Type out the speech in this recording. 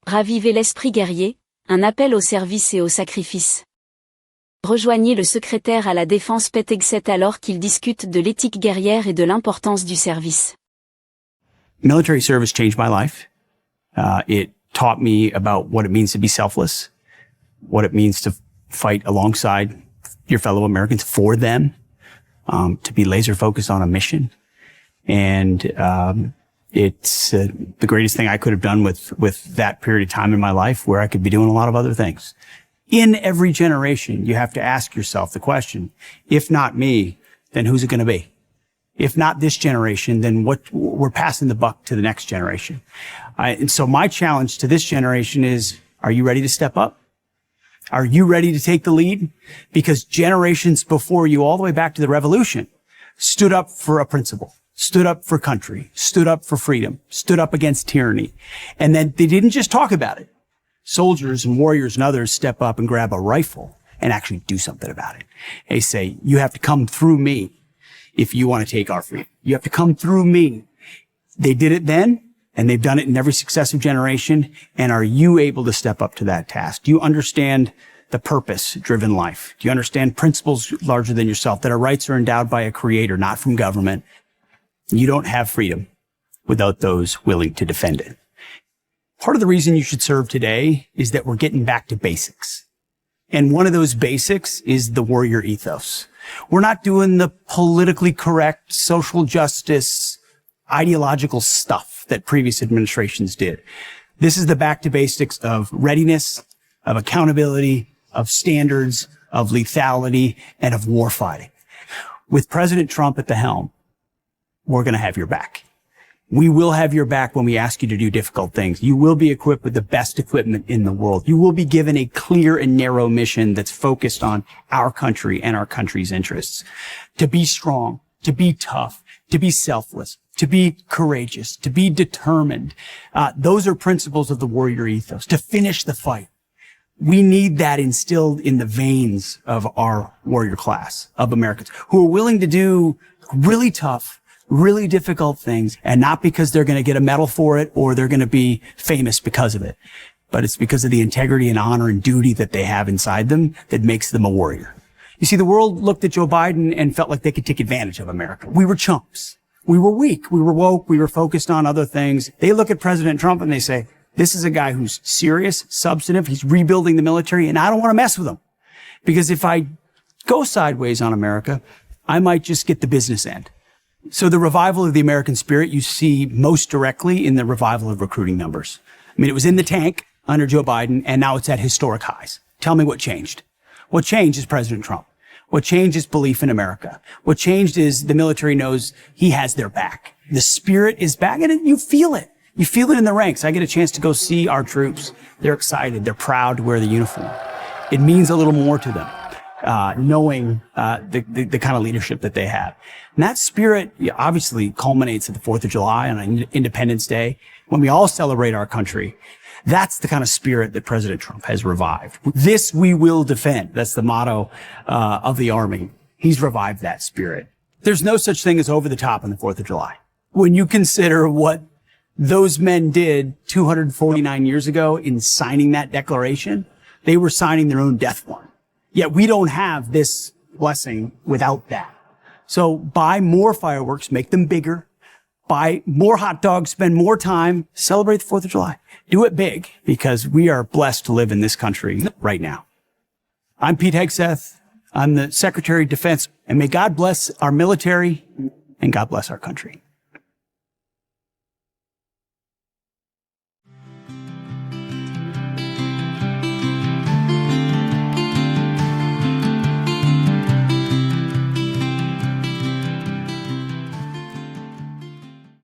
Ravivez l'esprit guerrier, un appel au service et au sacrifice. Rejoignez le secrétaire à la Défense Pete Hegseth alors qu'il discute de l'éthique guerrière et de l'importance du service. Military service changed my life. It taught me about what it means to be selfless, what it means to fight alongside your fellow Americans for them, to be laser focused on a mission. And it's the greatest thing I could have done with that period of time in my life where I could be doing a lot of other things. In every generation, you have to ask yourself the question, if not me, then who's it going to be? If not this generation, then we're passing the buck to the next generation. And so my challenge to this generation is, are you ready to step up? Are you ready to take the lead? Because generations before you, all the way back to the revolution, stood up for a principle, stood up for country, stood up for freedom, stood up against tyranny. And then they didn't just talk about it. Soldiers and warriors and others step up and grab a rifle and actually do something about it. They say, you have to come through me if you want to take our freedom. You have to come through me. They did it then, and they've done it in every successive generation. And are you able to step up to that task? Do you understand the purpose-driven life? Do you understand principles larger than yourself, that our rights are endowed by a creator, not from government? You don't have freedom without those willing to defend it. Part of the reason you should serve today is that we're getting back to basics. And one of those basics is the warrior ethos. We're not doing the politically correct, social justice, ideological stuff that previous administrations did. This is the back to basics of readiness, of accountability, of standards, of lethality, and of war fighting. With President Trump at the helm, we're going to have your back. We will have your back when we ask you to do difficult things. You will be equipped with the best equipment in the world. You will be given a clear and narrow mission that's focused on our country and our country's interests. To be strong, to be tough, to be selfless, to be courageous, to be determined. Those are principles of the warrior ethos. To finish the fight. We need that instilled in the veins of our warrior class of Americans who are willing to do really tough, really difficult things, and not because they're going to get a medal for it or they're going to be famous because of it, but it's because of the integrity and honor and duty that they have inside them that makes them a warrior. You see, the world looked at Joe Biden and felt like they could take advantage of America. We were chumps. We were weak. We were woke. We were focused on other things. They look at President Trump and they say, this is a guy who's serious, substantive. He's rebuilding the military, and I don't want to mess with him. Because if I go sideways on America, I might just get the business end. So the revival of the American spirit you see most directly in the revival of recruiting numbers. I mean, it was in the tank under Joe Biden, and now it's at historic highs. Tell me what changed. What changed is President Trump. What changed is belief in America. What changed is the military knows he has their back. The spirit is back, and you feel it. You feel it in the ranks. I get a chance to go see our troops. They're excited. They're proud to wear the uniform. It means a little more to them. Knowing the kind of leadership that they have. And that spirit obviously culminates at the 4th of July on Independence Day, when we all celebrate our country. That's the kind of spirit that President Trump has revived. This we will defend. That's the motto of the Army. He's revived that spirit. There's no such thing as over the top on the 4th of July. When you consider what those men did 249 years ago in signing that declaration, they were signing their own death warrant. Yet we don't have this blessing without that. So buy more fireworks, make them bigger. Buy more hot dogs, spend more time, celebrate the 4th of July. Do it big, because we are blessed to live in this country right now. I'm Pete Hegseth. I'm the Secretary of Defense, and may God bless our military and God bless our country.